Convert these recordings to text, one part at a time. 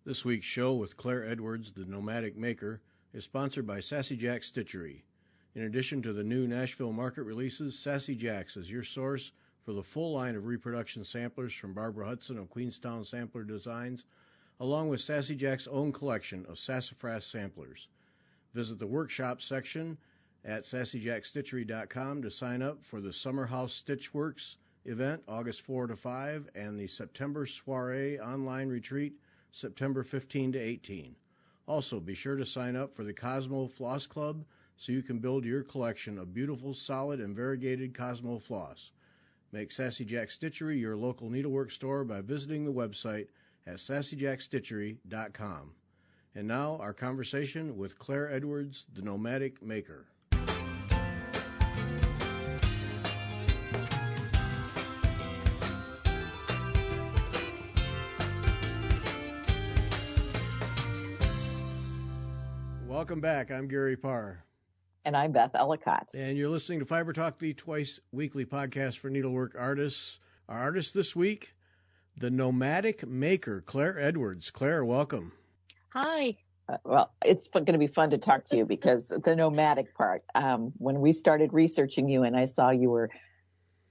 This week's show with Claire Edwards, the Nomadic Maker, is sponsored by Sassy Jack's Stitchery. In addition to the new Nashville market releases, Sassy Jack's is your source for the full line of reproduction samplers from Barbara Hudson of Queenstown Sampler Designs, along with Sassy Jack's own collection of sassafras samplers. Visit the workshop section at sassyjackstitchery.com to sign up for the Summer House Stitchworks event August 4 to 5 and the September Soiree online retreat September 15 to 18. Also, be sure to sign up for the Cosmo Floss Club so you can build your collection of beautiful, solid, and variegated Cosmo floss. Make Sassy Jack Stitchery your local needlework store by visiting the website at sassyjackstitchery.com. And now, our conversation with Claire Edwards, the Nomadic Maker. Welcome back. I'm Gary Parr. And I'm Beth Ellicott. And you're listening to Fiber Talk, the twice-weekly podcast for needlework artists. Our artist this week, the Nomadic Maker, Claire Edwards. Claire, welcome. Hi. Well, it's going to be fun to talk to you because the nomadic part, when we started researching you and I saw you were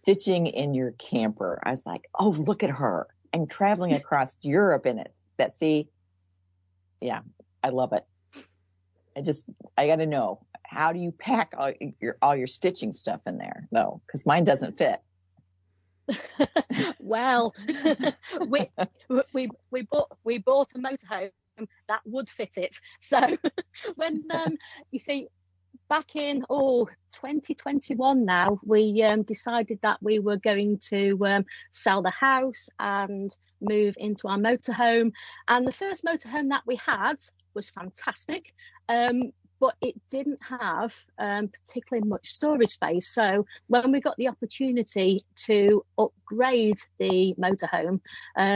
stitching in your camper, I was like, oh, look at her. I'm traveling across Europe in it. Yeah, I love it. I got to know, how do you pack all your stitching stuff in there, though? Because mine doesn't fit. Well, we bought a motorhome that would fit it. So when you see, back in 2021 now, we decided that we were going to sell the house and move into our motorhome. And the first motorhome that we had was fantastic, but it didn't have particularly much storage space. So when we got the opportunity to upgrade the motorhome,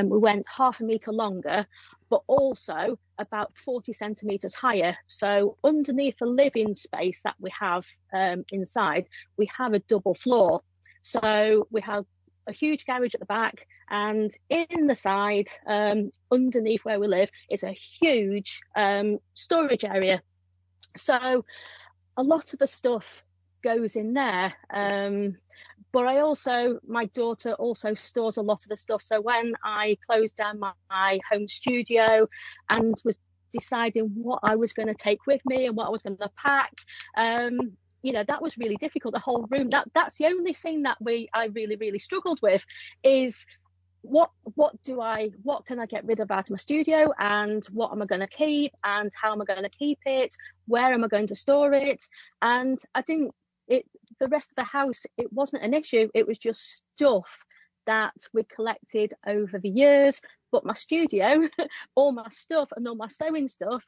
we went half a metre longer, but also about 40 centimetres higher. So underneath the living space that we have inside, we have a double floor. So we have a huge garage at the back, and in the side, underneath where we live, is a huge storage area. So a lot of the stuff goes in there. But my daughter also stores a lot of the stuff. So when I closed down my home studio and was deciding what I was going to take with me and what I was going to pack, that was really difficult. The whole room, that's the only thing that I really, really struggled with is what can I get rid of out of my studio, and what am I going to keep, and how am I going to keep it, where am I going to store it? And the rest of the house, it wasn't an issue. It was just stuff that we collected over the years. But my studio, all my stuff and all my sewing stuff,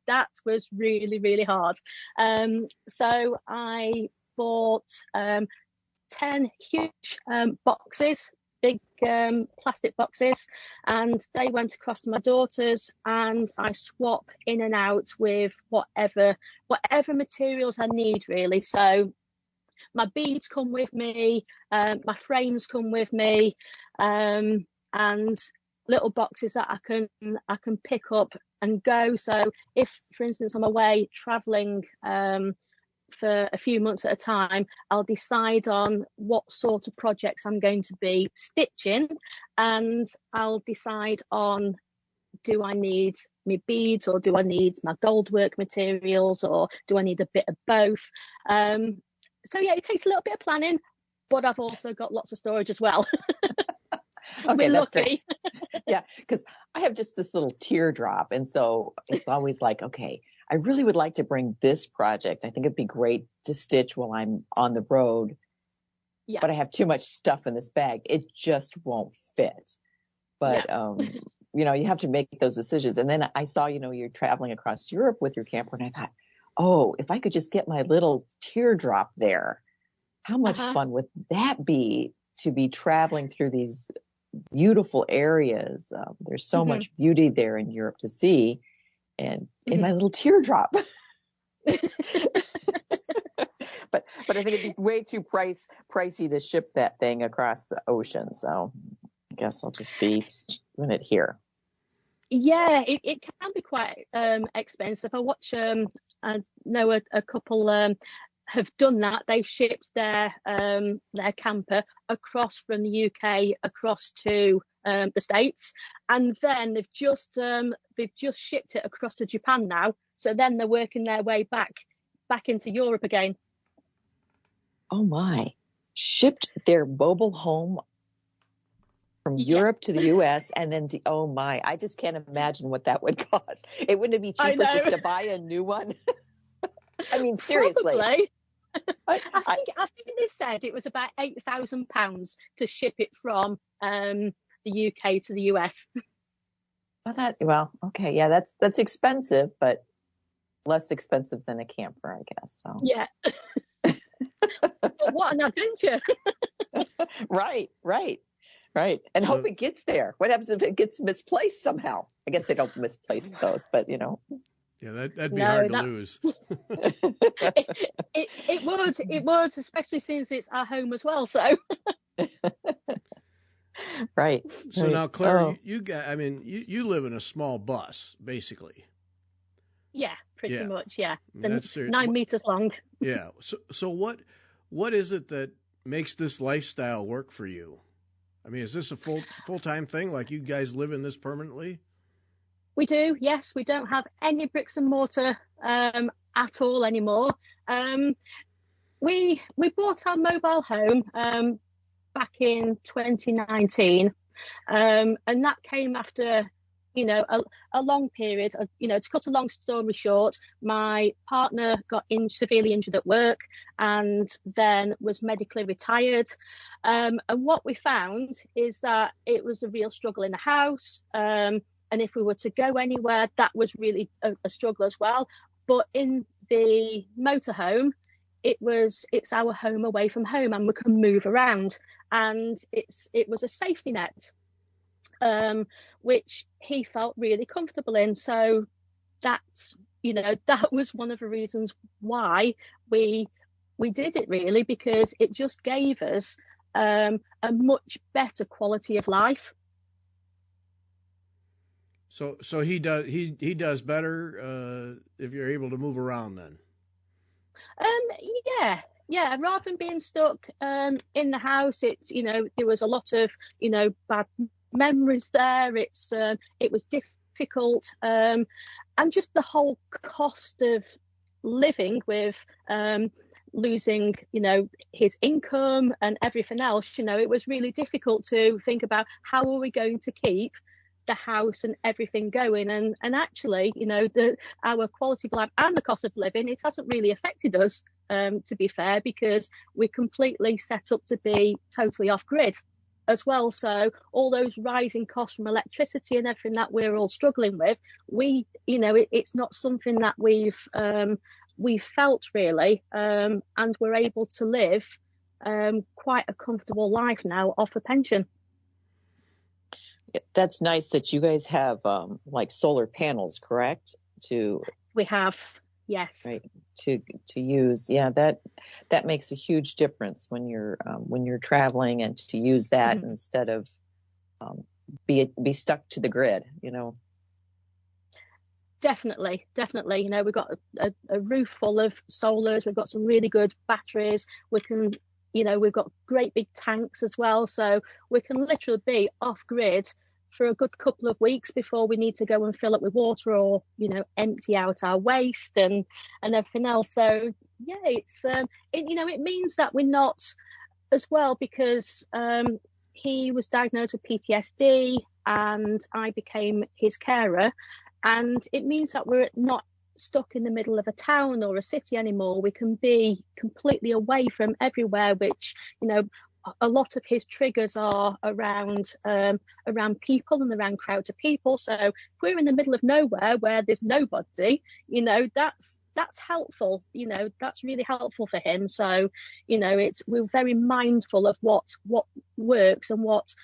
that was really, really hard. So I bought 10 huge boxes, big plastic boxes, and they went across to my daughter's, and I swap in and out with whatever materials I need, really. So my beads come with me, my frames come with me, and little boxes that I can pick up and go. So if, for instance, I'm away traveling for a few months at a time, I'll decide on what sort of projects I'm going to be stitching, and I'll decide on, do I need my beads, or do I need my gold work materials, or do I need a bit of both? So yeah, it takes a little bit of planning, but I've also got lots of storage as well. Okay, that's great. Yeah, because I have just this little teardrop, and so it's always like, okay, I really would like to bring this project. I think it'd be great to stitch while I'm on the road. Yeah. But I have too much stuff in this bag. It just won't fit. But you have to make those decisions. And then I saw, you're traveling across Europe with your camper, and I thought, oh, if I could just get my little teardrop there, how much fun would that be, to be traveling through these beautiful areas? There's so much beauty there in Europe to see, and in my little teardrop. But I think it'd be way too pricey to ship that thing across the ocean. So I guess I'll just be doing it here. Yeah, it can be quite expensive. I know a couple have done that. They shipped their camper across from the UK across to the States, and then they've just shipped it across to Japan now. So then they're working their way back into Europe again. Oh my! Shipped their mobile home from Europe to the U.S. and then oh my! I just can't imagine what that would cost. It wouldn't be cheaper just to buy a new one. I mean, seriously. Probably. I think they said it was about £8,000 to ship it from the UK to the US. Okay, yeah, that's expensive, but less expensive than a camper, I guess. So yeah. But what an adventure! Right. And hope it gets there. What happens if it gets misplaced somehow? I guess they don't misplace those, but you know. Yeah, that'd be hard to lose. It would, especially since it's our home as well. So. Right. So now, Claire, you live in a small bus, basically. Yeah, pretty much. Yeah, it's 9 meters long. Yeah. So what is it that makes this lifestyle work for you? I mean, is this a full-time thing? Like you guys live in this permanently? We do, yes. We don't have any bricks and mortar at all anymore. We bought our mobile home back in 2019, and that came after a long period. To cut a long story short, my partner got severely injured at work and then was medically retired. And what we found is that it was a real struggle in the house. And if we were to go anywhere, that was really a struggle as well. But in the motorhome, it's our home away from home, and we can move around. And it was a safety net, which he felt really comfortable in. So that was one of the reasons why we did it, really, because it just gave us a much better quality of life. So he does better if you're able to move around then. Yeah. Rather than being stuck in the house, it's there was a lot of bad memories there. It was difficult, and just the whole cost of living with losing his income and everything else. It was really difficult to think about how are we going to keep the house and everything going, and actually our quality of life and the cost of living, it hasn't really affected us, to be fair, because we're completely set up to be totally off grid as well. So all those rising costs from electricity and everything that we're all struggling with, it's not something that we've felt really, and we're able to live quite a comfortable life now off a pension. That's nice that you guys have like solar panels, correct? We have, yes. Right, to use. Yeah, that makes a huge difference when you're traveling, and to use that instead of be stuck to the grid. Definitely. We've got a roof full of solars. We've got some really good batteries. We can, we've got great big tanks as well, so we can literally be off grid for a good couple of weeks before we need to go and fill up with water or empty out our waste and everything else. So yeah, it means that we're not as well, because he was diagnosed with PTSD and I became his carer, and it means that we're not stuck in the middle of a town or a city anymore. We can be completely away from everywhere, which a lot of his triggers are around people and around crowds of people. So if we're in the middle of nowhere where there's nobody, that's helpful. That's really helpful for him. So we're very mindful of what works and what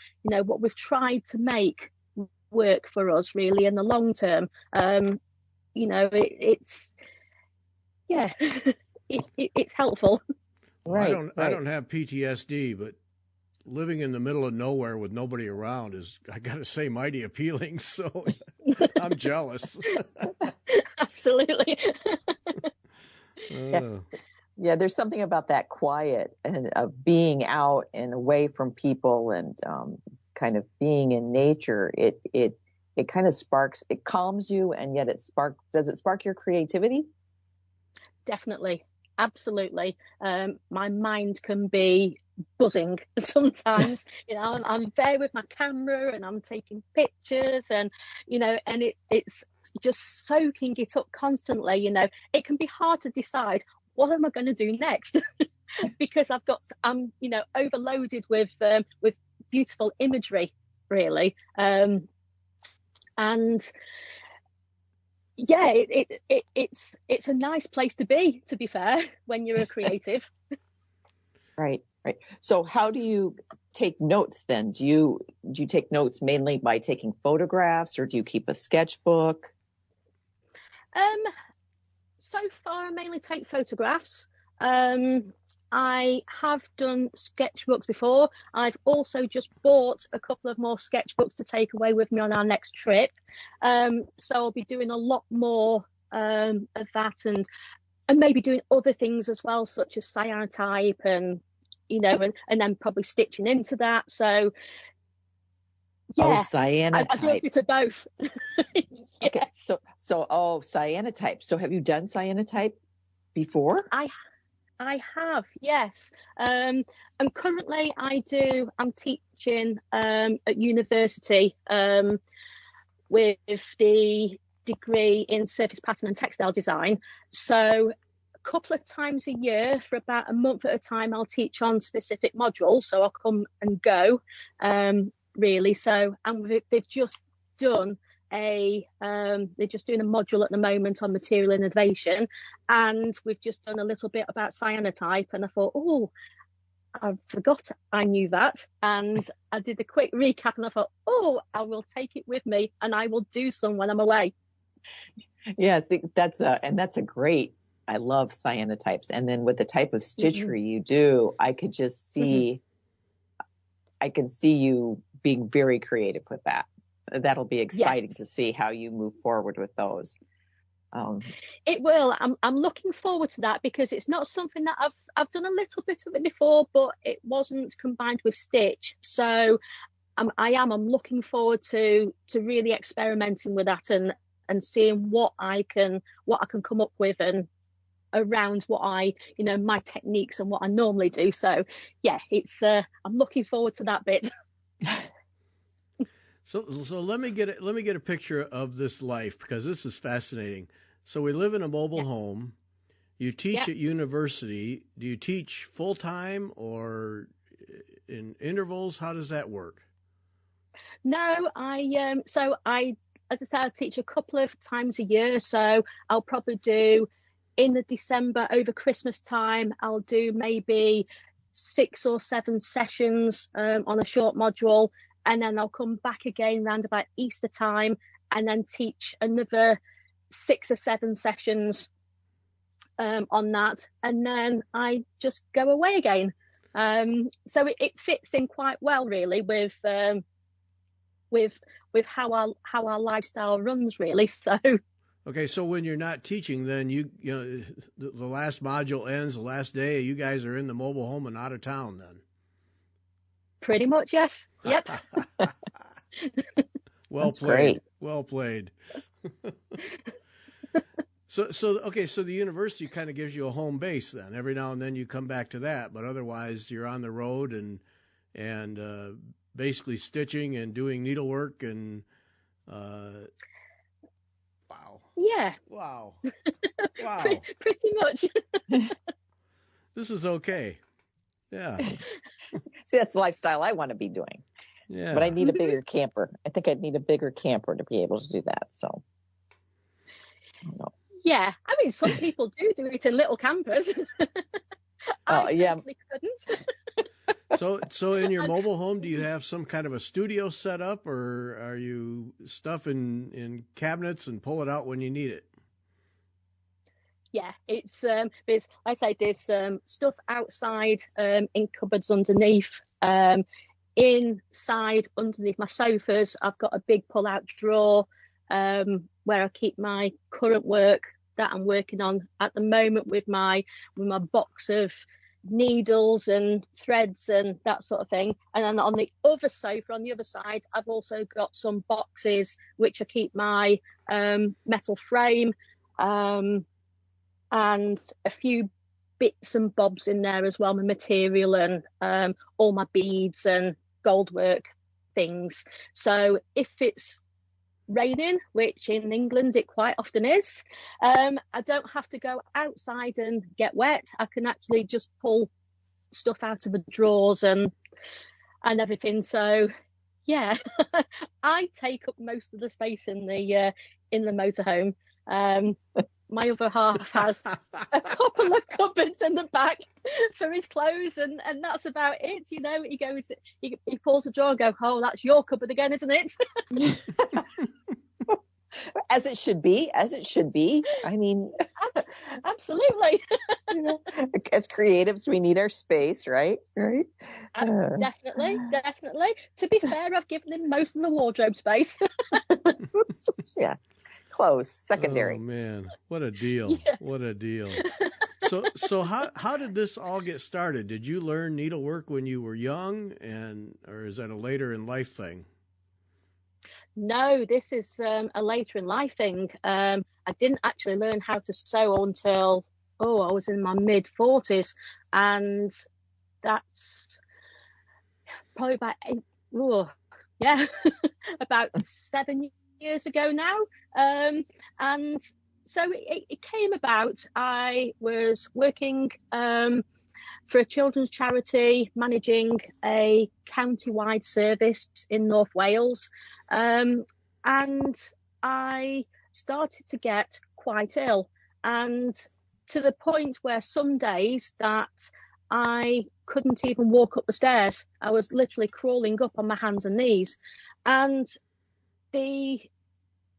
we've tried to make work for us really in the long term. It's helpful. Right, I don't have PTSD, but living in the middle of nowhere with nobody around is, I got to say, mighty appealing. So I'm jealous. Absolutely. Yeah, there's something about that quiet and of being out and away from people and kind of being in nature. It kind of sparks, it calms you, and yet does it spark your creativity? Definitely. Absolutely. My mind can be buzzing sometimes. I'm there with my camera and I'm taking pictures, and and it's just soaking it up constantly. It can be hard to decide what am I going to do next because I'm overloaded with beautiful imagery, really, and yeah, it's a nice place to be fair, when you're a creative. Right. So how do you take notes then? Do you take notes mainly by taking photographs, or do you keep a sketchbook? So far I mainly take photographs. I have done sketchbooks before. I've also just bought a couple of more sketchbooks to take away with me on our next trip. So I'll be doing a lot more of that, and maybe doing other things as well, such as cyanotype and then probably stitching into that. So yeah, cyanotype. I do a bit of both. Yes. Okay, so cyanotype. So have you done cyanotype before? I have, yes. And currently I'm teaching at university with the degree in surface pattern and textile design. So a couple of times a year for about a month at a time, I'll teach on specific modules. So I'll come and go, really. So, and they've just done they're just doing a module at the moment on material innovation, and we've just done a little bit about cyanotype, and I thought, I forgot I knew that, and I did a quick recap, and I thought, I will take it with me and I will do some when I'm away. Yes, that's a great, I love cyanotypes, and then with the type of stitchery you do, I could just see I can see you being very creative with that. That'll be exciting to see how you move forward with those. It will. I'm looking forward to that, because it's not something that I've done a little bit of it before, but it wasn't combined with stitch. So I'm looking forward to really experimenting with that and seeing what I can come up with and around what my techniques and what I normally do. So yeah, it's I'm looking forward to that bit. So let me get a picture of this life, because this is fascinating. So we live in a mobile home. You teach at university. Do you teach full time or in intervals? How does that work? No, as I said, I teach a couple of times a year. So I'll probably do in the December over Christmas time, I'll do maybe 6 or 7 sessions on a short module. And then I'll come back again round about Easter time and then teach another 6 or 7 sessions on that. And then I just go away again. So it fits in quite well, really, with how our lifestyle runs, really. So. Okay, so when you're not teaching, then the last module ends, the last day, you guys are in the mobile home and out of town then. Pretty much, yes. Yep. Well played. Great. Well played. So the university kind of gives you a home base then. Every now and then you come back to that, but otherwise you're on the road and basically stitching and doing needlework and wow. Yeah. Wow. Wow. Pretty much. This is okay. Yeah. See, that's the lifestyle I want to be doing. Yeah. But I need a bigger camper. I think I'd need a bigger camper to be able to do that. So. Yeah. I mean, some people do it in little campers. I couldn't. So in your mobile home, do you have some kind of a studio set up, or are you stuff in cabinets and pull it out when you need it? Yeah, it's like I say, there's stuff outside in cupboards underneath. Inside underneath my sofas, I've got a big pull-out drawer. where I keep my current work that I'm working on at the moment with my box of needles and threads and that sort of thing. And then on the other sofa, on the other side, I've also got some boxes which I keep my metal frame and a few bits and bobs in there as well, my material and all my beads and gold work things. So if it's raining, which in England it quite often is, I don't have to go outside and get wet. I can actually just pull stuff out of the drawers and everything. So yeah, I take up most of the space in the motorhome. My other half has a couple of cupboards in the back for his clothes, and that's about it. You know, he goes, he pulls the drawer and go, oh, that's your cupboard again, isn't it? As it should be. I mean, absolutely. You know, as creatives, we need our space, right? Definitely. To be fair, I've given him most of the wardrobe space. Yeah. Close, secondary. Oh man, what a deal. Yeah. What a deal. So how did this all get started? Did you learn needlework when you were young, or is that a later in life thing? No, this is a later in life thing. I didn't actually learn how to sew until I was in my mid-40s, and that's probably about 7 years ago now. And so it came about. I was working for a children's charity, managing a county-wide service in North Wales, and I started to get quite ill, and to the point where some days that I couldn't even walk up the stairs. I was literally crawling up on my hands and knees, and the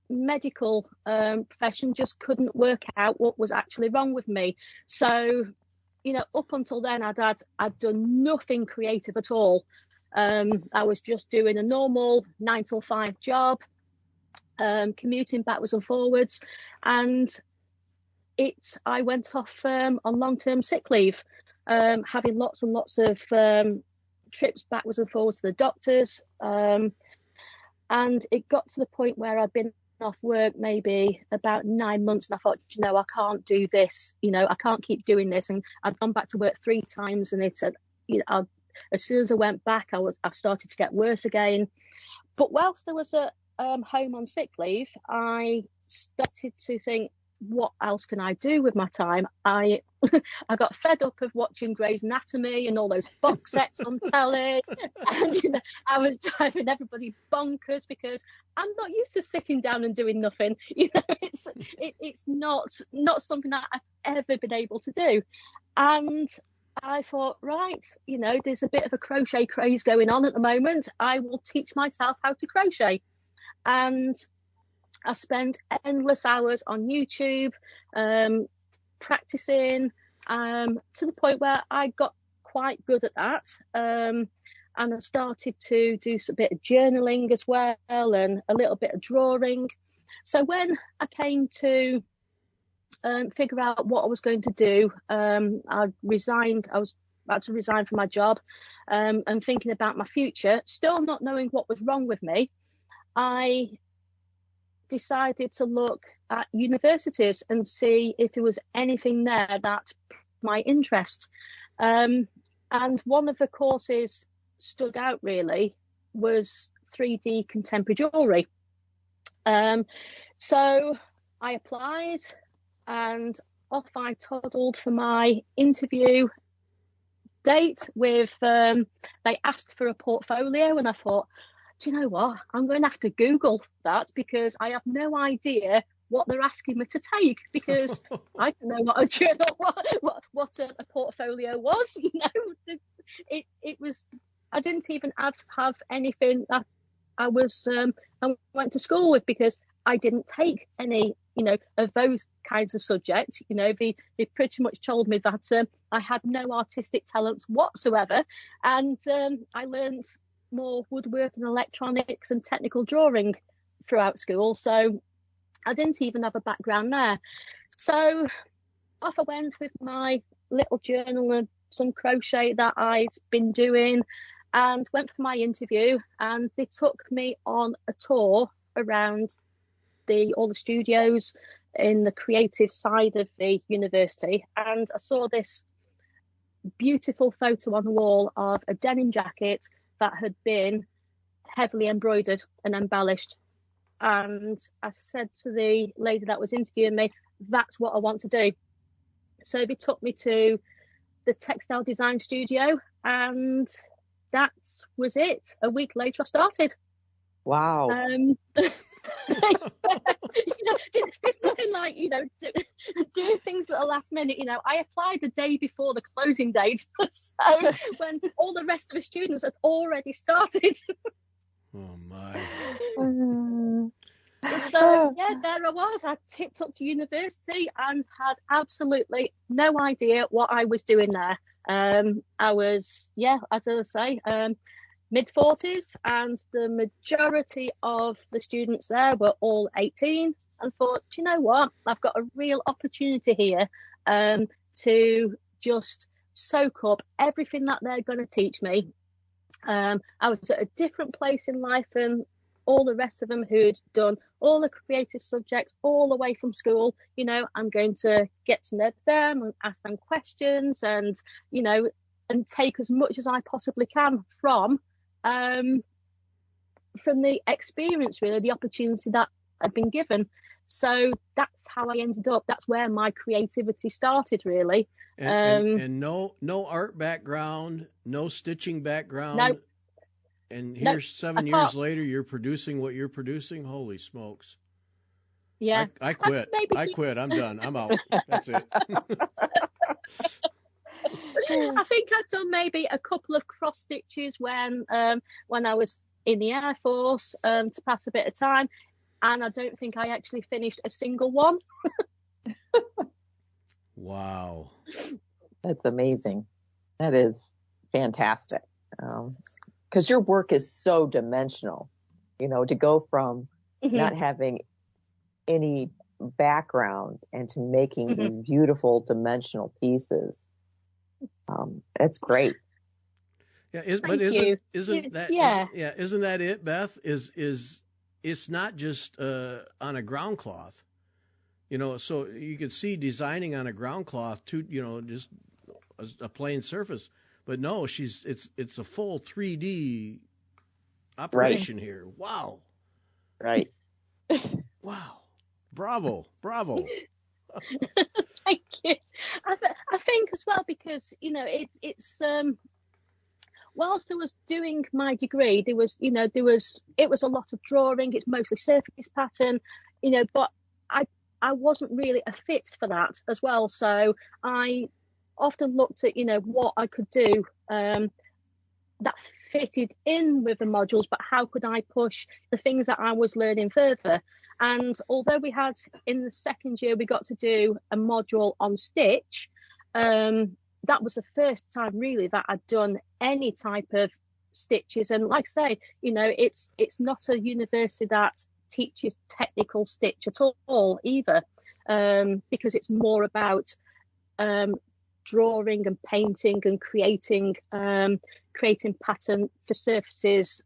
medical profession just couldn't work out what was actually wrong with me. So, you know, up until then, I'd done nothing creative at all. I was just doing a normal 9 to 5 job, commuting backwards and forwards, and I went off on long-term sick leave, having lots and lots of trips backwards and forwards to the doctors, and it got to the point where I'd been off work maybe about 9 months, and I thought, you know, I can't do this, you know, I can't keep doing this. And I'd gone back to work 3 times, and it said, you know, as soon as I went back, I started to get worse again. But whilst there was a home on sick leave, I started to think, what else can I do with my time? I got fed up of watching Grey's Anatomy and all those box sets on telly, and you know, I was driving everybody bonkers because I'm not used to sitting down and doing nothing. You know, it's not something that I've ever been able to do. And I thought, right, you know, there's a bit of a crochet craze going on at the moment. I will teach myself how to crochet. And I spent endless hours on YouTube, practicing, to the point where I got quite good at that. And I started to do a bit of journaling as well, and a little bit of drawing. So when I came to figure out what I was going to do, I resigned. I was about to resign from my job, and thinking about my future, still not knowing what was wrong with me. I decided to look at universities and see if there was anything there that my interest. And one of the courses stood out really was 3D contemporary jewellery. So I applied, and off I toddled for my interview date with, they asked for a portfolio, and I thought, do you know what? I'm going to have to Google that, because I have no idea what they're asking me to take, because I don't know what a journal, what a portfolio was. You know, it was, I didn't even have anything that I went to school with, because I didn't take any, you know, of those kinds of subjects. You know, they pretty much told me that I had no artistic talents whatsoever, and I learned more woodwork and electronics and technical drawing throughout school. So I didn't even have a background there. So off I went with my little journal and some crochet that I'd been doing, and went for my interview, and they took me on a tour around all the studios in the creative side of the university, and I saw this beautiful photo on the wall of a denim jacket that had been heavily embroidered and embellished. And I said to the lady that was interviewing me, that's what I want to do. So they took me to the textile design studio, and that was it. A week later I started. Wow. It's nothing like, doing things at the last minute. I applied the day before the closing date, so when all the rest of the students had already started. Oh my. So yeah, there I was. I tipped up to university and had absolutely no idea what I was doing there. I was, as I say, mid-40s, and the majority of the students there were all 18, and thought, do you know what, I've got a real opportunity here to just soak up everything that they're going to teach me. I was at a different place in life than all the rest of them who'd done all the creative subjects all the way from school. I'm going to get to know them and ask them questions, and and take as much as I possibly can from the experience, really, the opportunity that I'd been given. So that's how I ended up. That's where my creativity started, really. And no art background, no stitching background. No. And here's 7 years later, you're producing what you're producing. Holy smokes! Yeah, I quit. I quit. I'm done. I'm out. That's it. I think I'd done maybe a couple of cross stitches when I was in the Air Force to pass a bit of time, and I don't think I actually finished a single one. Wow, that's amazing. That is fantastic. Because your work is so dimensional, to go from not having any background and to making these beautiful dimensional pieces. That's great. Yeah, isn't that it, Beth? Is it's not just on a ground cloth, so you could see designing on a ground cloth too, just a plain surface. But no, it's a full 3D operation here. Wow. Right. Wow. Bravo. Thank you. I think as well, because it's whilst I was doing my degree, it was a lot of drawing. It's mostly surface pattern, but I wasn't really a fit for that as well. So I often looked at what I could do that fitted in with the modules, but how could I push the things that I was learning further? And although we had, in the second year, we got to do a module on stitch, that was the first time really that I'd done any type of stitches. And like I say, it's not a university that teaches technical stitch at all either, because it's more about drawing and painting and creating pattern for surfaces,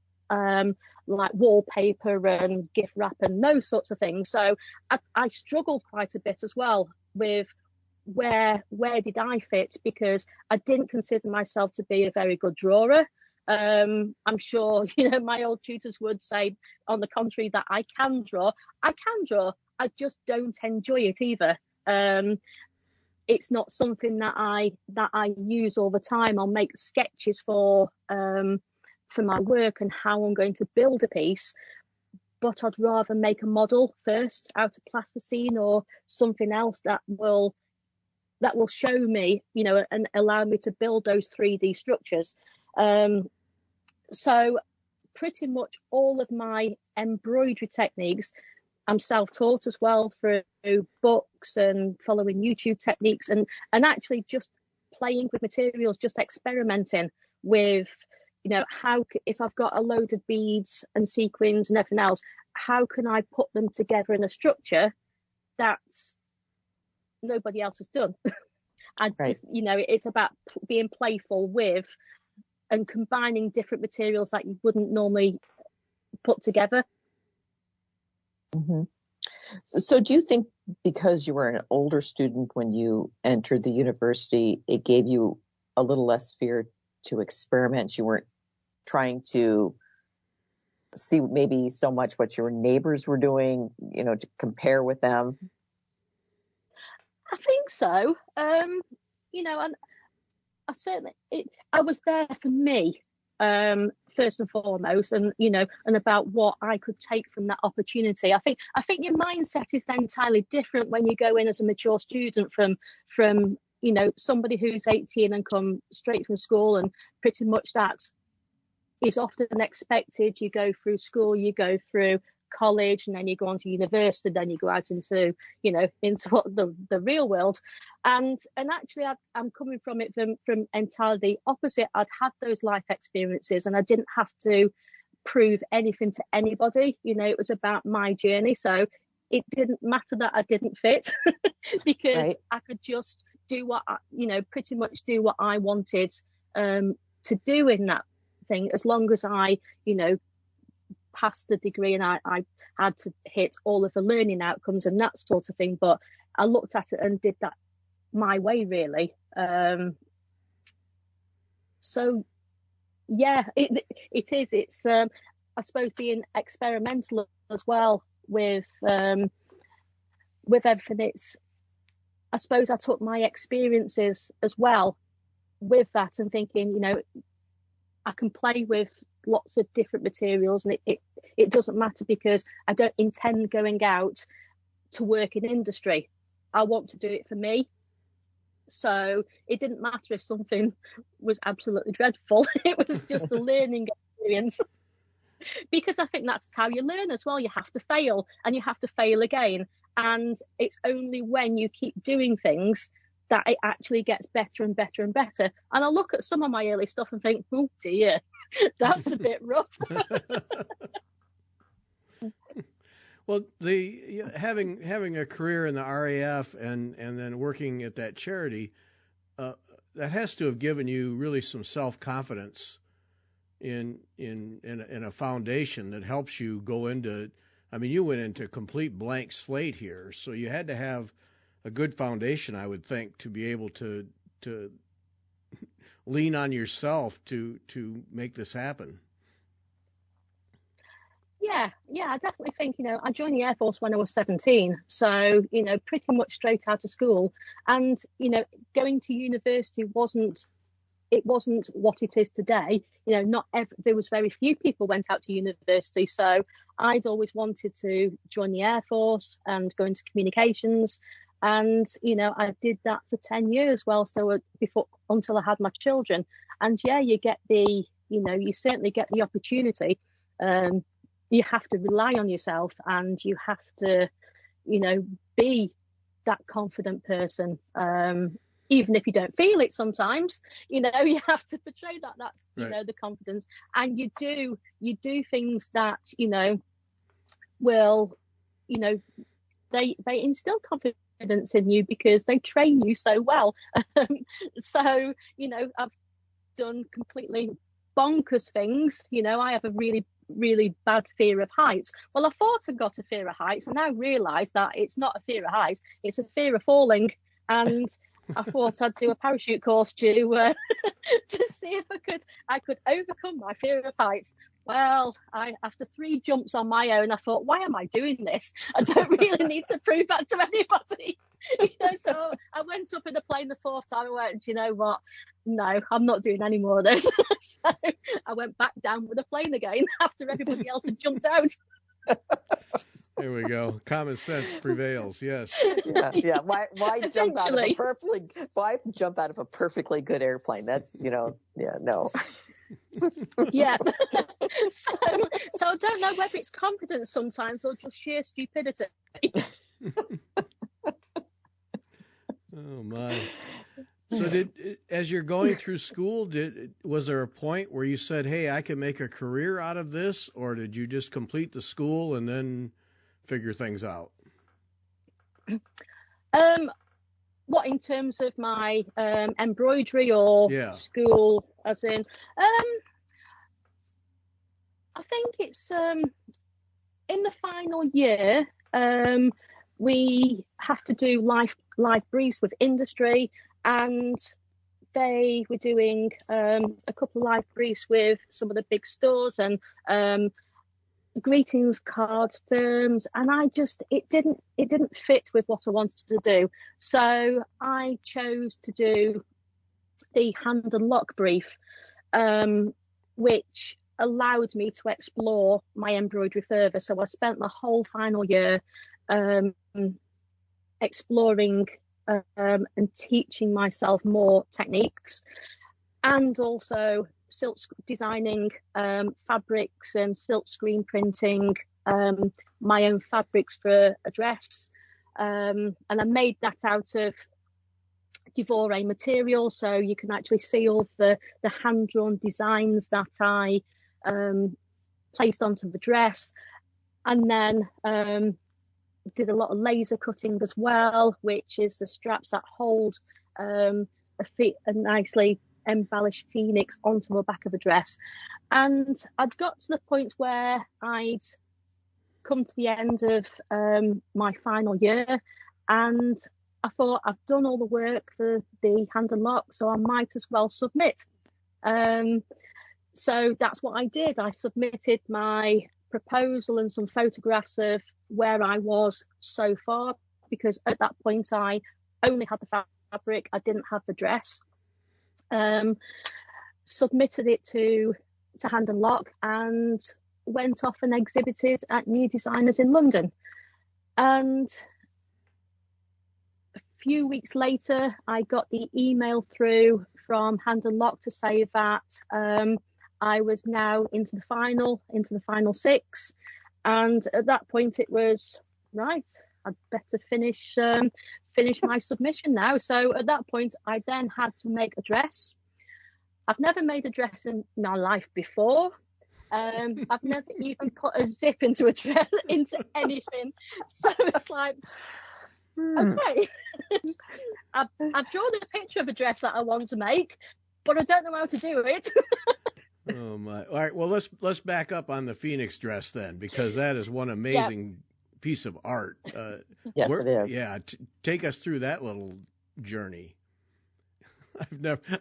like wallpaper and gift wrap and those sorts of things. So I struggled quite a bit as well with where did I fit, because I didn't consider myself to be a very good drawer. I'm sure my old tutors would say on the contrary that I can draw. I just don't enjoy it either. It's not something that I use all the time. I'll make sketches for my work and how I'm going to build a piece, but I'd rather make a model first out of plasticine or something else that will show me, and allow me to build those 3D structures. So pretty much all of my embroidery techniques, I'm self-taught as well through books and following YouTube techniques, and actually just playing with materials, just experimenting with, if I've got a load of beads and sequins and everything else, how can I put them together in a structure that's nobody else has done? It's about being playful with and combining different materials that you wouldn't normally put together. Mm-hmm. So do you think because you were an older student when you entered the university, it gave you a little less fear to experiment? You weren't trying to see maybe so much what your neighbors were doing, to compare with them? I think so. And I certainly, I was there for me, first and foremost, and about what I could take from that opportunity. I think your mindset is then entirely different when you go in as a mature student from somebody who's 18 and come straight from school, and pretty much that is often expected. You go through school, you go through college, and then you go on to university, then you go out into what the real world, and actually I'm coming from it from entirely the opposite. I'd had those life experiences and I didn't have to prove anything to anybody. It was about my journey, so it didn't matter that I didn't fit because right. I could just do what pretty much do what I wanted to do in that thing, as long as I passed the degree and I had to hit all of the learning outcomes and that sort of thing. But I looked at it and did that my way, really. So yeah, it is. It's I suppose being experimental as well with everything. I suppose I took my experiences as well with that and thinking, I can play with lots of different materials, and it doesn't matter because I don't intend going out to work in industry. I want to do it for me. So it didn't matter if something was absolutely dreadful. It was just a learning experience. Because I think that's how you learn as well. You have to fail and you have to fail again. And it's only when you keep doing things that it actually gets better and better and better. And I look at some of my early stuff and think, oh dear, that's a bit rough. Well, having a career in the RAF and then working at that charity, that has to have given you really some self-confidence in a foundation that helps you go into. I mean, you went into complete blank slate here, so you had to have a good foundation, I would think, to be able to lean on yourself to make this happen. Yeah, I definitely think, I joined the Air Force when I was 17. So, pretty much straight out of school. And, going to university wasn't what it is today. There was very few people went out to university. So I'd always wanted to join the Air Force and go into communications. And, I did that for 10 years until I had my children. And yeah, you get you certainly get the opportunity. You have to rely on yourself and you have to, be that confident person. Even if you don't feel it sometimes, you have to portray that's, right. The confidence. And you do things that, will, they instill confidence in you because they train you so well. So, I've done completely bonkers things. I have a really, really bad fear of heights. Well, I thought I got a fear of heights. I now realise that it's not a fear of heights, it's a fear of falling. And I thought I'd do a parachute course to see if I could overcome my fear of heights. Well, after 3 jumps on my own, I thought, why am I doing this? I don't really need to prove that to anybody. So I went up in a plane the 4th time and went, you know what? No, I'm not doing any more of this. So I went back down with a plane again after everybody else had jumped out. There we go. Common sense prevails. Yes. Yeah. Why jump out of a perfectly good airplane? That's no. Yeah. So I don't know whether it's confidence sometimes or just sheer stupidity. Oh my. So as you're going through school, was there a point where you said, hey, I can make a career out of this? Or did you just complete the school and then figure things out? What, in terms of my embroidery or school, as in? I think it's in the final year, we have to do live briefs with industry, and they were doing a couple of live briefs with some of the big stores and greetings cards firms, and it didn't fit with what I wanted to do. So I chose to do the hand and lock brief, which allowed me to explore my embroidery further. So I spent the whole final year exploring and teaching myself more techniques, and also designing fabrics and silk screen printing my own fabrics for a dress, and I made that out of Devore material, so you can actually see all the hand-drawn designs that I placed onto the dress. And then did a lot of laser cutting as well, which is the straps that hold a nicely embellished phoenix onto the back of a dress. And I'd got to the point where I'd come to the end of my final year, and I thought, I've done all the work for the hand and lock, so I might as well submit. So that's what I did. I submitted my proposal and some photographs of where I was so far, because at that point I only had the fabric, I didn't have the dress. Submitted it to Hand and Lock, and went off and exhibited at New Designers in London. And a few weeks later, I got the email through from Hand and Lock to say that I was now into the final 6. And at that point it was, right, I'd better finish my submission now. So at that point I then had to make a dress. I've never made a dress in my life before. I've never even put a zip into a dress, into anything. So it's like, okay, I've drawn a picture of a dress that I want to make, but I don't know how to do it. Oh my! All right, well let's back up on the Phoenix dress then, because that is one amazing piece of art. Yes, it is. Yeah, take us through that little journey.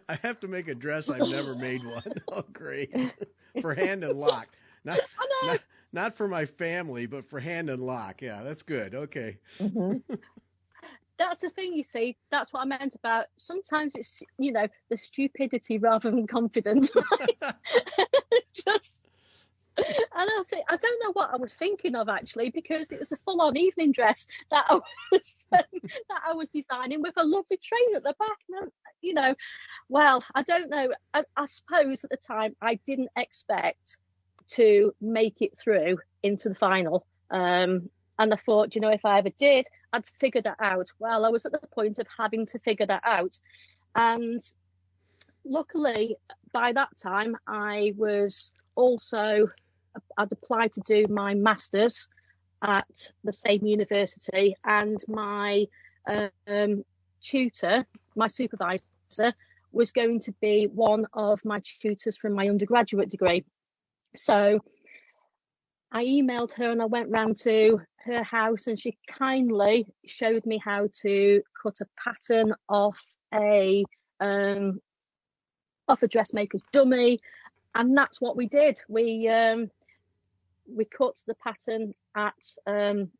I have to make a dress. I've never made one. Oh, great! For Hand and Lock, not for my family, but for Hand and Lock. Yeah, that's good. Okay. Mm-hmm. That's the thing, you see. That's what I meant about sometimes it's, the stupidity rather than confidence. And I'll say, I don't know what I was thinking of actually, because it was a full-on evening dress that I was designing with a lovely train at the back. And, well, I don't know. I suppose at the time I didn't expect to make it through into the final. And I thought, if I ever did, I'd figure that out. Well, I was at the point of having to figure that out. And luckily, by that time, I'd applied to do my master's at the same university. And my tutor, my supervisor, was going to be one of my tutors from my undergraduate degree. So I emailed her and I went round to her house, and she kindly showed me how to cut a pattern off a dressmaker's dummy, and that's what we did. We cut the pattern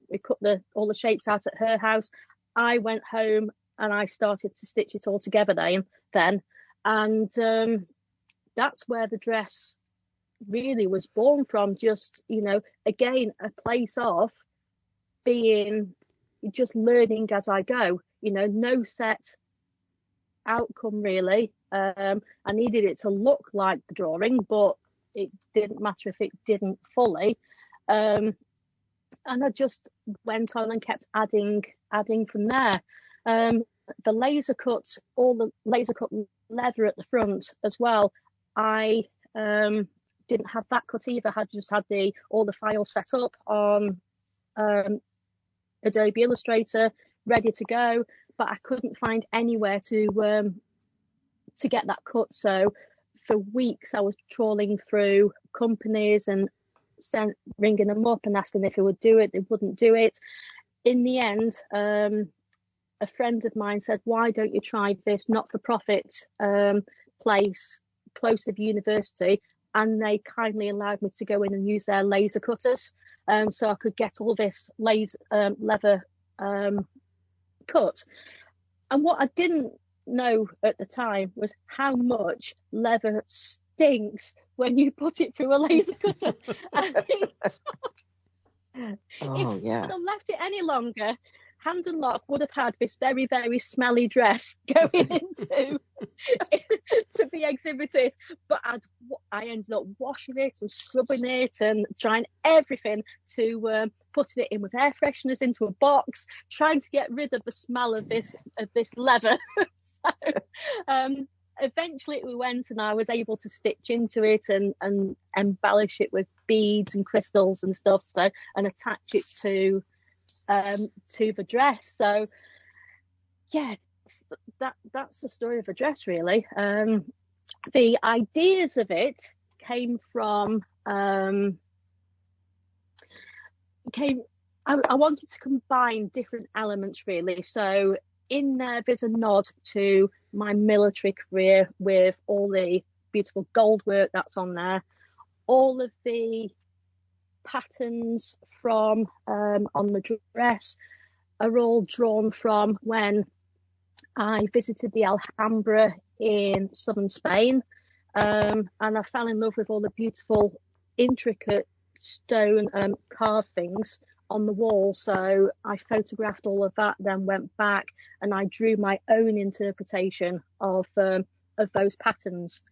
we cut all the shapes out at her house. I went home and I started to stitch it all together then, and that's where the dress really was born from. Just, again, a place of being, just learning as I go, no set outcome really. I needed it to look like the drawing, but it didn't matter if it didn't fully. And I just went on and kept adding from there. the laser cut, all the laser cut leather at the front as well. I didn't have that cut either. I just had all the files set up on Adobe Illustrator, ready to go, but I couldn't find anywhere to get that cut. So for weeks I was trawling through companies and ringing them up and asking if they would do it. They wouldn't do it. In the end, a friend of mine said, why don't you try this not-for-profit place close to the university? And they kindly allowed me to go in and use their laser cutters, so I could get all this leather cut. And what I didn't know at the time was how much leather stinks when you put it through a laser cutter. If I had left it any longer, Hand and Lock would have had this very, very smelly dress going into to be exhibited. But I ended up washing it and scrubbing it and trying everything to putting it in with air fresheners into a box, trying to get rid of the smell of this leather. So eventually we went, and I was able to stitch into it and embellish it with beads and crystals and stuff, so, and attach it to the dress. So yeah, that's the story of the dress, really. The ideas of it came from I wanted to combine different elements, really. So in there's a nod to my military career with all the beautiful gold work that's on there. All of the patterns from on the dress are all drawn from when I visited the Alhambra in southern Spain, and I fell in love with all the beautiful, intricate stone carvings on the wall. So I photographed all of that, then went back and I drew my own interpretation of those patterns,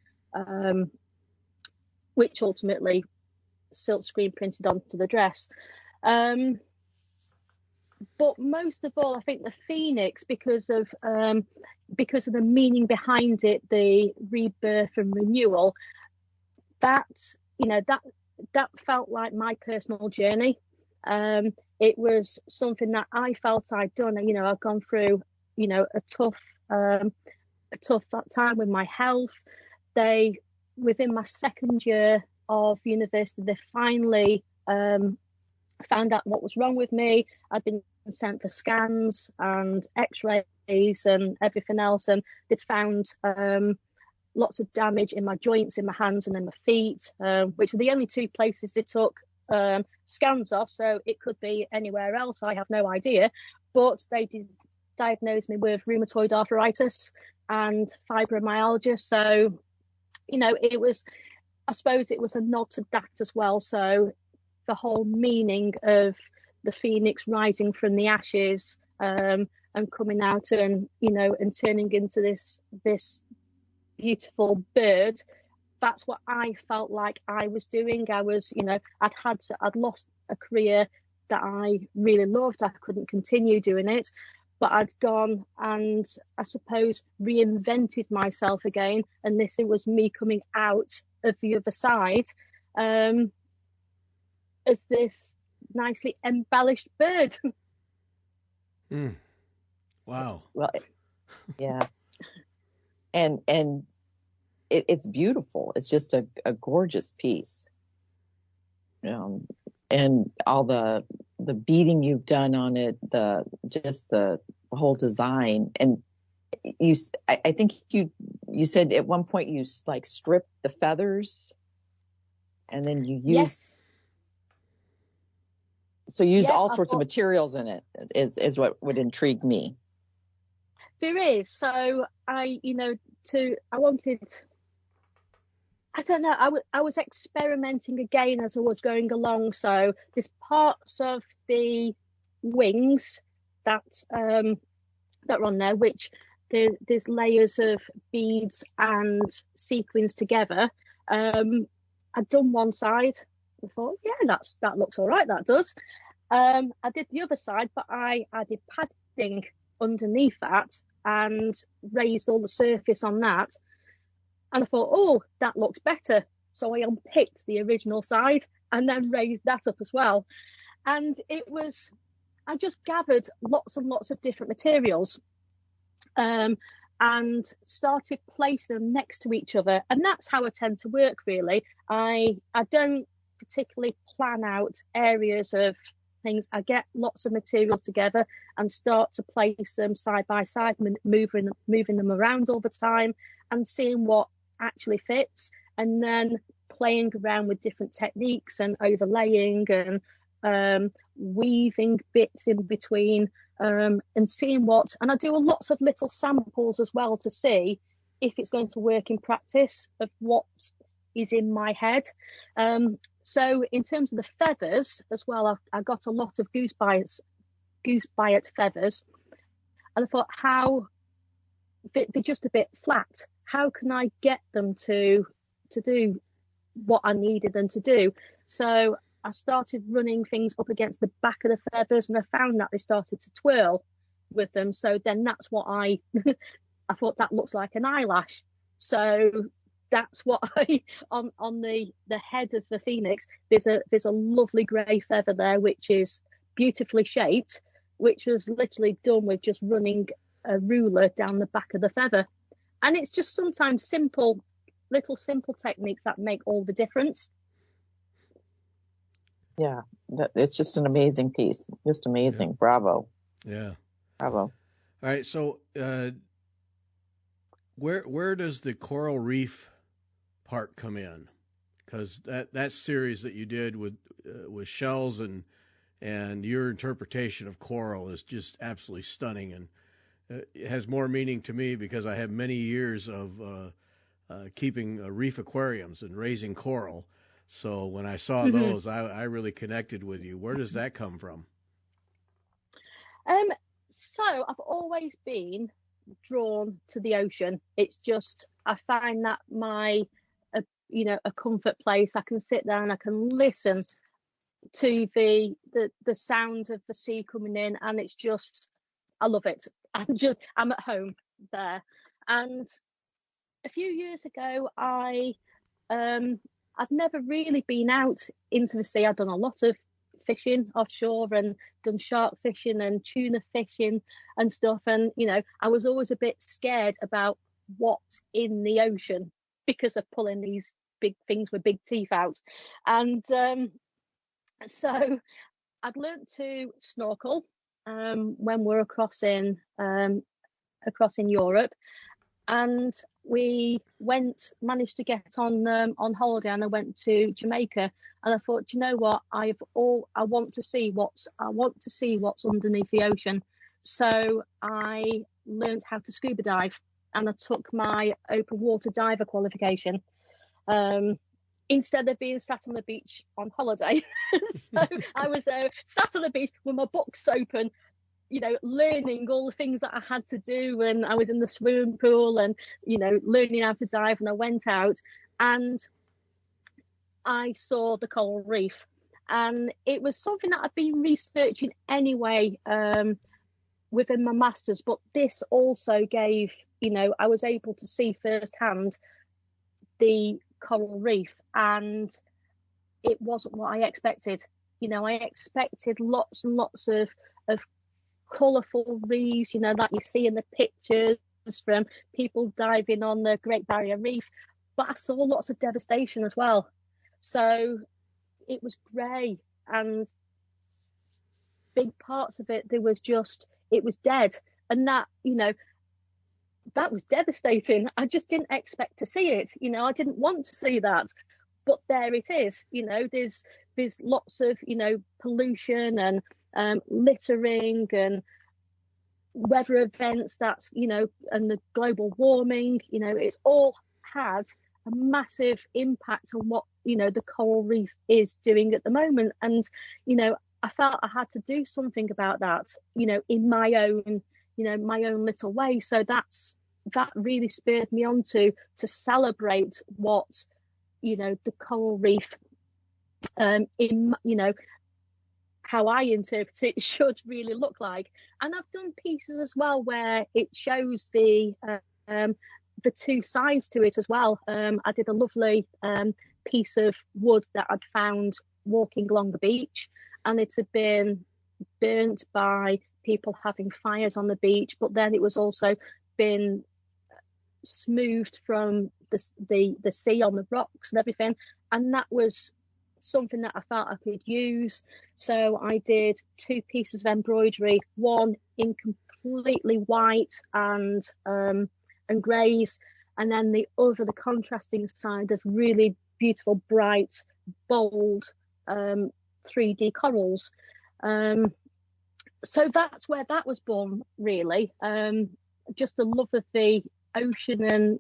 which ultimately silk screen printed onto the dress. But most of all, I think the Phoenix, because of the meaning behind it, the rebirth and renewal, that felt like my personal journey. It was something that I felt I'd done. I'd gone through, a tough time with my health. Within my second year of university, they finally found out what was wrong with me. I'd been sent for scans and x-rays and everything else, and they'd found lots of damage in my joints, in my hands and in my feet, which are the only two places they took scans off. So it could be anywhere else, I have no idea. But they diagnosed me with rheumatoid arthritis and fibromyalgia. So I suppose it was a nod to that as well. So the whole meaning of the phoenix rising from the ashes, and coming out and turning into this beautiful bird, that's what I felt like I was doing. I was, I'd lost a career that I really loved. I couldn't continue doing it, but I'd gone and I suppose reinvented myself again. And it was me coming out of the other side as this nicely embellished bird. Wow. Well, yeah. And it's beautiful. It's just a gorgeous piece. And all the beading you've done on it, the whole design. And I think you said at one point you like stripped the feathers, and then you used. Yes. So you used all sorts of materials in it, is what would intrigue me. There is. So I was experimenting again as I was going along. So there's parts of the wings that are on there, which there's layers of beads and sequins together. I'd done one side. I thought, yeah, that looks all right. That does. I did the other side, but I added padding underneath that and raised all the surface on that. And I thought, oh, that looks better. So I unpicked the original side and then raised that up as well. And I just gathered lots and lots of different materials and started placing them next to each other. And that's how I tend to work, really. I don't particularly plan out areas of things. I get lots of material together and start to place them side by side, moving them around all the time and seeing what actually fits, and then playing around with different techniques and overlaying and weaving bits in between and seeing what, and I do lots of little samples as well to see if it's going to work in practice of what is in my head. So in terms of the feathers as well, I got a lot of goose biot feathers, and I thought, how they're just a bit flat, how can I get them to do what I needed them to do? So I started running things up against the back of the feathers, and I found that they started to twirl with them. So then that's what I thought, that looks like an eyelash. So that's what on the head of the phoenix, there's a lovely grey feather there, which is beautifully shaped, which was literally done with just running a ruler down the back of the feather. And it's just sometimes simple techniques that make all the difference. Yeah, it's just an amazing piece. Just amazing. Yeah. Bravo. Yeah. Bravo. All right. So where does the coral reef part come in? Because that series that you did with shells and your interpretation of coral is just absolutely stunning, and it has more meaning to me because I have many years of keeping reef aquariums and raising coral. So when I saw those, I really connected with you. Where does that come from? So I've always been drawn to the ocean. It's just, I find that a comfort place. I can sit there and I can listen to the sound of the sea coming in, and it's just, I love it. I'm at home there. And a few years ago, I'd never really been out into the sea. I'd done a lot of fishing offshore and done shark fishing and tuna fishing and stuff. And, I was always a bit scared about what's in the ocean because of pulling these big things with big teeth out. And so I'd learned to snorkel when we're across in Europe. And we managed to get on holiday, and I went to Jamaica, and I thought, you know what, I want to see what's underneath the ocean. So I learned how to scuba dive, and I took my open water diver qualification instead of being sat on the beach on holiday. So I was sat on the beach with my books open, learning all the things that I had to do, and I was in the swimming pool and, learning how to dive. And I went out and I saw the coral reef, and it was something that I'd been researching anyway within my master's, but this also gave, I was able to see firsthand the coral reef, and it wasn't what I expected. I expected lots and lots of colourful reefs, like you see in the pictures from people diving on the Great Barrier Reef, but I saw lots of devastation as well. So it was grey, and big parts of it, it was dead, and that was devastating. I just didn't expect to see it. I didn't want to see that, but there it is. There's lots of pollution and littering and weather events, and the global warming, it's all had a massive impact on what the coral reef is doing at the moment. And I felt I had to do something about that, in my own little way. So that really spurred me on to celebrate what the coral reef how I interpret it should really look like. And I've done pieces as well where it shows the two sides to it as well. I did a lovely piece of wood that I'd found walking along the beach, and it had been burnt by people having fires on the beach, but then it was also been smoothed from the sea on the rocks and everything, and that was something that I felt I could use. So I did 2 pieces of embroidery, one in completely white and greys, and then the other, the contrasting side, of really beautiful, bright, bold 3D corals. So that's where that was born, really. Just the love of the ocean, and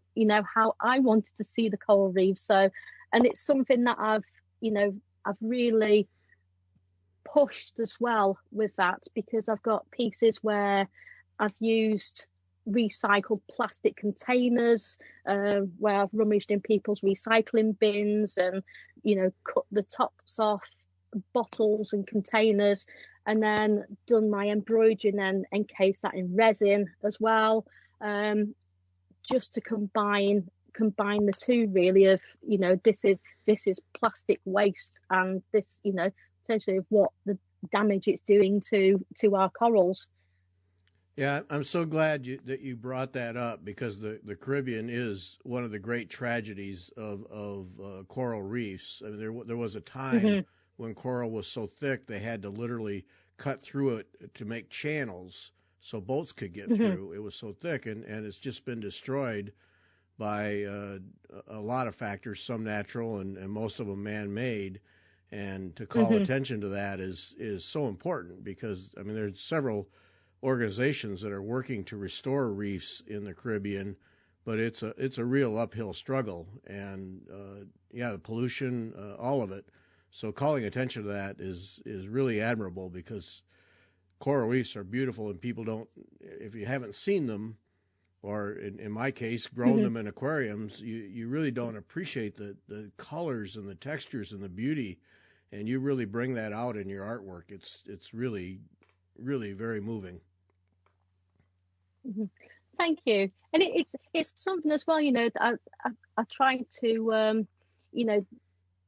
how I wanted to see the coral reef. So, and it's something that I've really pushed as well with that, because I've got pieces where I've used recycled plastic containers, where I've rummaged in people's recycling bins and cut the tops off bottles and containers, and then done my embroidery and then encased that in resin as well, just to combine the two, really, of this is plastic waste, and this essentially of what the damage it's doing to our corals. Yeah, I'm so glad that you brought that up, because the Caribbean is one of the great tragedies of coral reefs. I mean, there was a time when coral was so thick they had to literally cut through it to make channels so boats could get through. It was so thick, and it's just been destroyed by a lot of factors, some natural and most of them man-made. And to call attention to that is so important, because I mean, there's several organizations that are working to restore reefs in the Caribbean, but it's a real uphill struggle, and the pollution, all of it. So calling attention to that is really admirable, because coral reefs are beautiful, and people don't, if you haven't seen them, or in my case, grown them in aquariums, you really don't appreciate the colors and the textures and the beauty, and you really bring that out in your artwork. It's really, really very moving. Thank you. And it's something as well, that I try to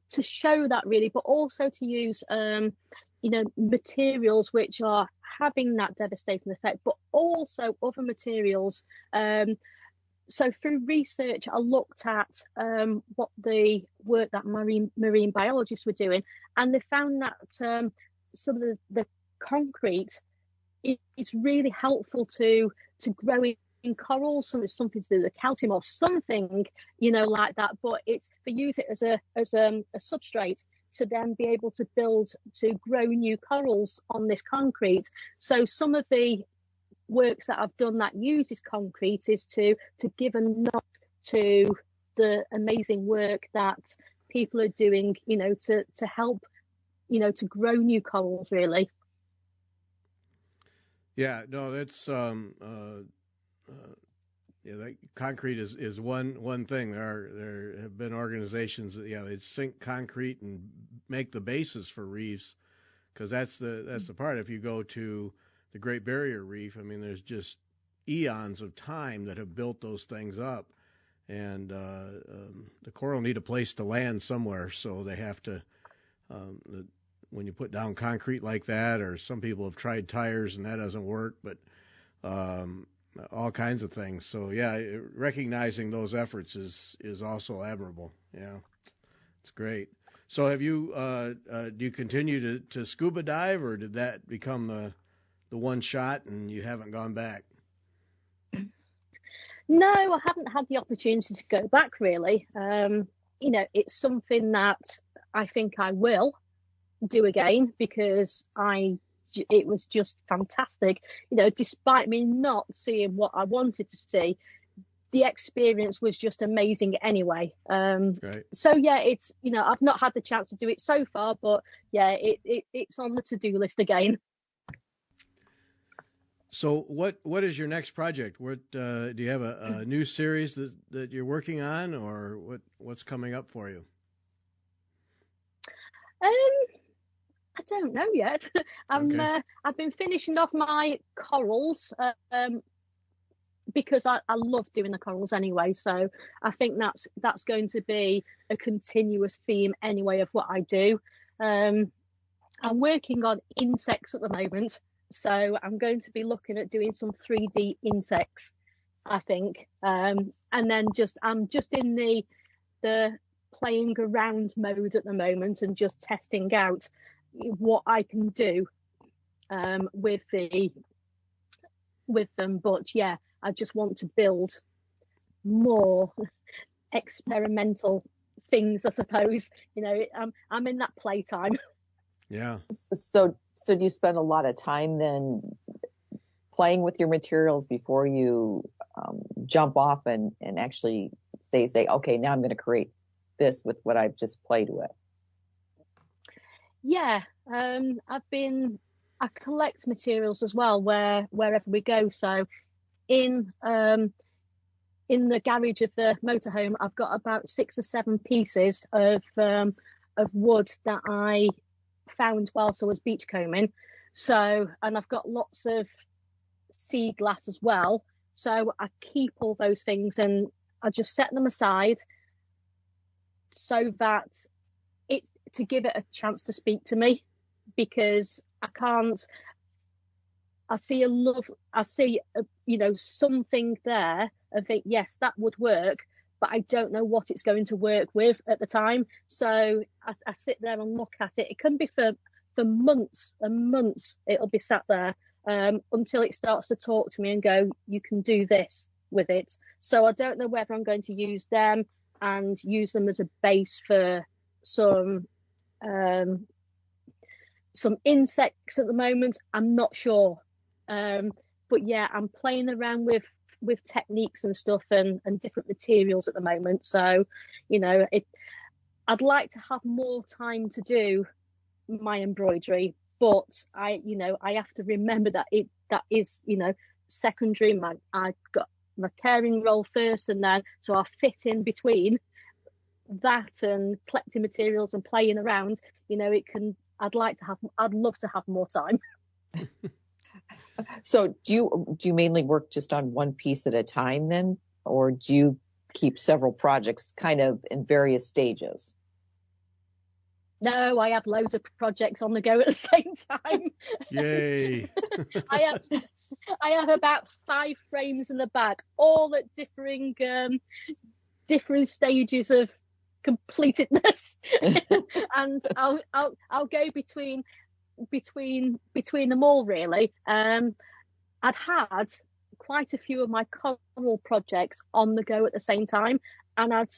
to show that, really, but also to use materials which are having that devastating effect, but also other materials. So through research, I looked at what the work that marine biologists were doing, and they found that some of the concrete is really helpful to grow in corals. So it's something to do with calcium or something, like that. But they use it as a substrate to then be able to grow new corals on this concrete. So some of the works that I've done that uses concrete is to give a nod to the amazing work that people are doing, to help, to grow new corals, really. Yeah, no, that's that concrete is one thing. There have been organizations that they sink concrete and make the basis for reefs, because that's the part. If you go to the Great Barrier Reef, I mean, there's just eons of time that have built those things up, and the coral need a place to land somewhere, so they have to. When you put down concrete like that, or some people have tried tires and that doesn't work, but all kinds of things. So recognizing those efforts is also admirable. Yeah, it's great. So have you do you continue to scuba dive, or did that become the one shot and you haven't gone back? No, I haven't had the opportunity to go back, really. It's something that I think I will do again, because it was just fantastic. Despite me not seeing what I wanted to see, the experience was just amazing anyway. Right. So it's I've not had the chance to do it so far, but it's on the to-do list again. So what is your next project? What do you have a new series that you're working on, or what's coming up for you? I don't know yet. I've been finishing off my corals because I love doing the corals anyway. So I think that's going to be a continuous theme anyway of what I do. I'm working on insects at the moment, so I'm going to be looking at doing some 3D insects, I think. And then I'm just in the playing around mode at the moment and just testing out what I can do with them. But yeah, I just want to build more experimental things, I suppose. I'm in that playtime. Yeah. So do you spend a lot of time then playing with your materials before you jump off and actually say, okay, now I'm going to create this with what I've just played with? Yeah, I collect materials as well wherever we go. So in the garage of the motorhome, I've got about 6 or 7 pieces of wood that I found whilst I was beachcombing. So, and I've got lots of sea glass as well. So I keep all those things and I just set them aside so that it's to give it a chance to speak to me, because I see something there. I think, yes, that would work, but I don't know what it's going to work with at the time. So I sit there and look at it. It can be for months and months. It'll be sat there until it starts to talk to me and go, you can do this with it. So I don't know whether I'm going to use them and use them as a base for some insects at the moment. I'm not sure. But yeah, I'm playing around with techniques and stuff and different materials at the moment. So, I'd like to have more time to do my embroidery, but I have to remember that that is, secondary. I've got my caring role first, and then so I fit in between that and collecting materials and playing around. I'd love to have more time. So do you mainly work just on one piece at a time then, or do you keep several projects kind of in various stages? No, I have loads of projects on the go at the same time. Yay! I have about 5 frames in the bag, all at different stages of completedness, and I'll go between them all, really. I'd had quite a few of my coral projects on the go at the same time, and I'd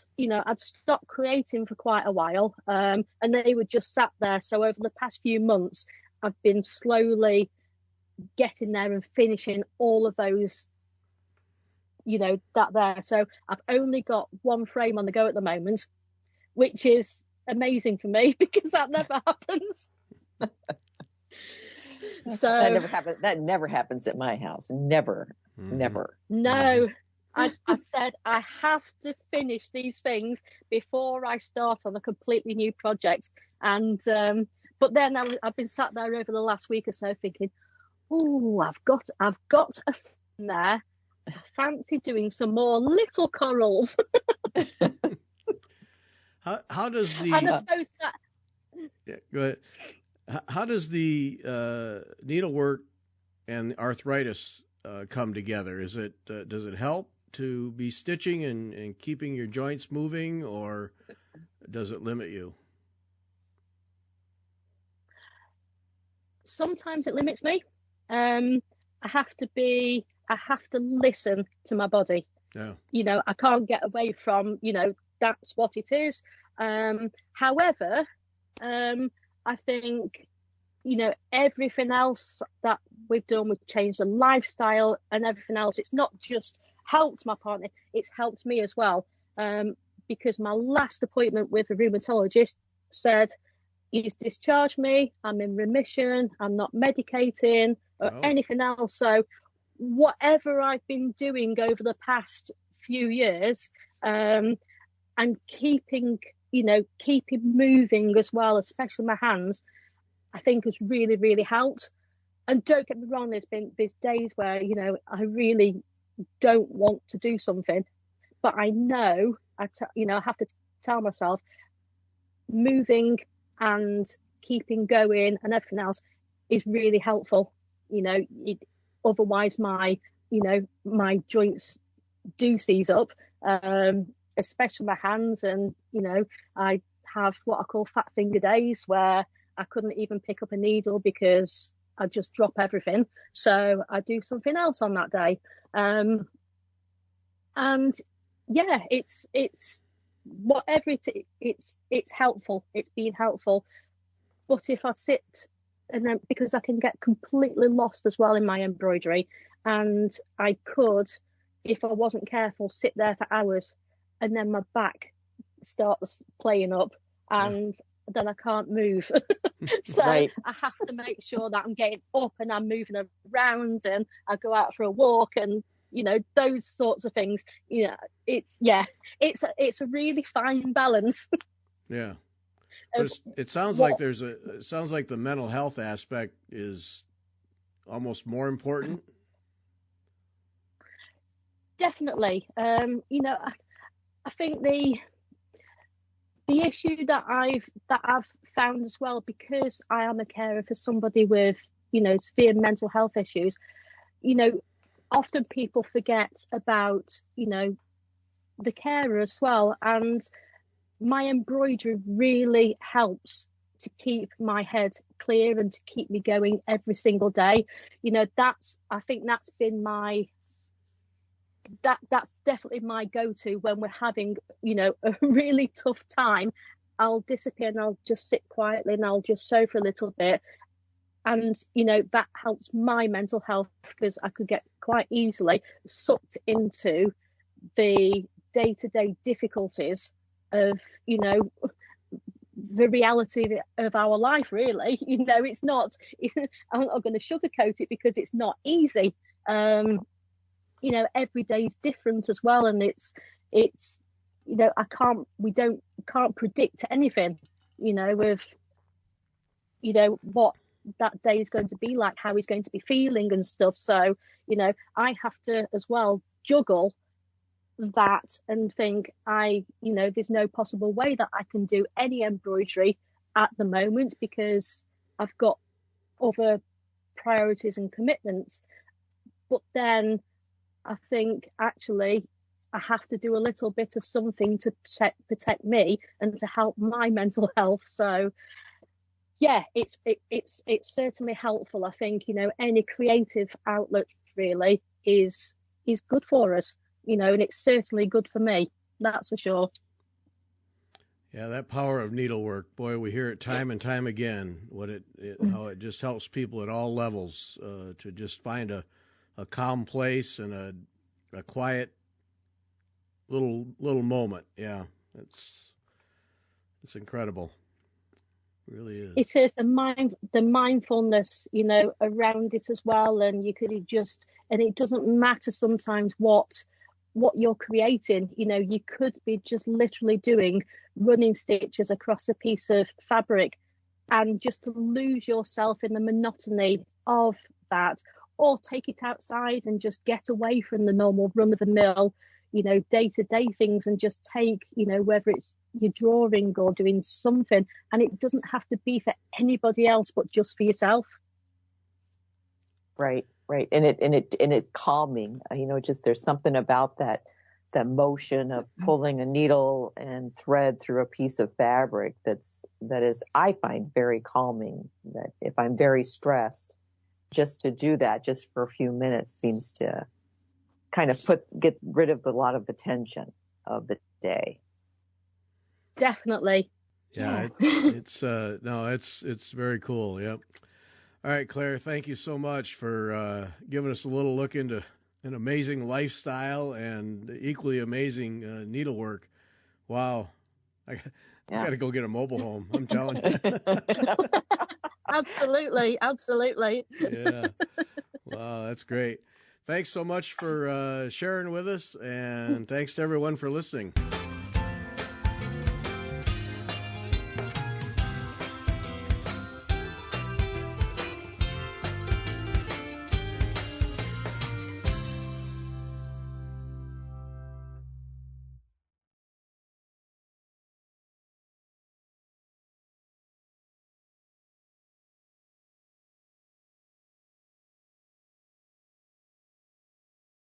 stopped creating for quite a while, and they were just sat there. So over the past few months, I've been slowly getting there and finishing all of those, that there. So I've only got 1 frame on the go at the moment, which is amazing for me because that never happens. So that never happens at my house. Never. No. I said I have to finish these things before I start on a completely new project. And but then I've been sat there over the last week or so thinking, oh, I've got a thing there. I fancy doing some more little corals. How does the? And I suppose that. Yeah, go ahead. How does the needlework and arthritis come together? Does it help to be stitching and keeping your joints moving, or does it limit you? Sometimes it limits me. I have to listen to my body. Yeah. I can't get away from, that's what it is. However, I think, everything else that we've done, we've changed the lifestyle and everything else. It's not just helped my partner, it's helped me as well. Because my last appointment with a rheumatologist said, he's discharged me, I'm in remission, I'm not medicating or anything else. So whatever I've been doing over the past few years, and keeping moving as well, especially my hands, I think has really, really helped. And don't get me wrong, there's days where, I really don't want to do something, but I know I have to tell myself moving and keeping going and everything else is really helpful. Otherwise my joints do seize up, especially my hands. And, I have what I call fat finger days where I couldn't even pick up a needle because I just drop everything. So I do something else on that day. And yeah, it's whatever it's helpful. It's been helpful. But if I sit, and then because I can get completely lost as well in my embroidery, and I could, if I wasn't careful, sit there for hours, and then my back starts playing up, and then I can't move. So right. I have to make sure that I'm getting up and I'm moving around, and I go out for a walk, and those sorts of things. It's a really fine balance. Yeah. But it sounds like it sounds like the mental health aspect is almost more important. Definitely. I think the issue that I've found as well, because I am a carer for somebody with, severe mental health issues, often people forget about, the carer as well. And my embroidery really helps to keep my head clear and to keep me going every single day. I think that's been that's definitely my go-to when we're having, a really tough time. I'll disappear and I'll just sit quietly and I'll just sew for a little bit. And, that helps my mental health, because I could get quite easily sucked into the day-to-day difficulties of, the reality of our life, really. I'm not going to sugarcoat it, because it's not easy. Every day is different as well. And it's we can't predict anything, with, what that day is going to be like, how he's going to be feeling and stuff. So, I have to as well juggle that and think there's no possible way that I can do any embroidery at the moment, because I've got other priorities and commitments. But then I think actually I have to do a little bit of something to protect me and to help my mental health. So yeah, it's certainly helpful. I think, any creative outlet really is good for us, and it's certainly good for me. That's for sure. Yeah, that power of needlework, boy, we hear it time and time again, how it just helps people at all levels to just find a calm place and a quiet little moment. Yeah, it's incredible. It really is. It is the mindfulness, around it as well. And you could and it doesn't matter sometimes what you're creating. You could be just literally doing running stitches across a piece of fabric, and just to lose yourself in the monotony of that, or take it outside and just get away from the normal run of the mill, day-to-day things, and just take, whether it's you're drawing or doing something, and it doesn't have to be for anybody else but just for yourself. Right. And it's calming. Just there's something about that motion of pulling a needle and thread through a piece of fabric that is I find very calming. That if I'm very stressed, just to do that just for a few minutes seems to kind of get rid of a lot of the tension of the day. Definitely. Yeah. It's very cool. Yep. All right, Claire, thank you so much for giving us a little look into an amazing lifestyle and equally amazing needlework. Wow. I got to go get a mobile home. I'm telling you. Absolutely. Yeah. Wow, that's great. Thanks so much for sharing with us, and thanks to everyone for listening.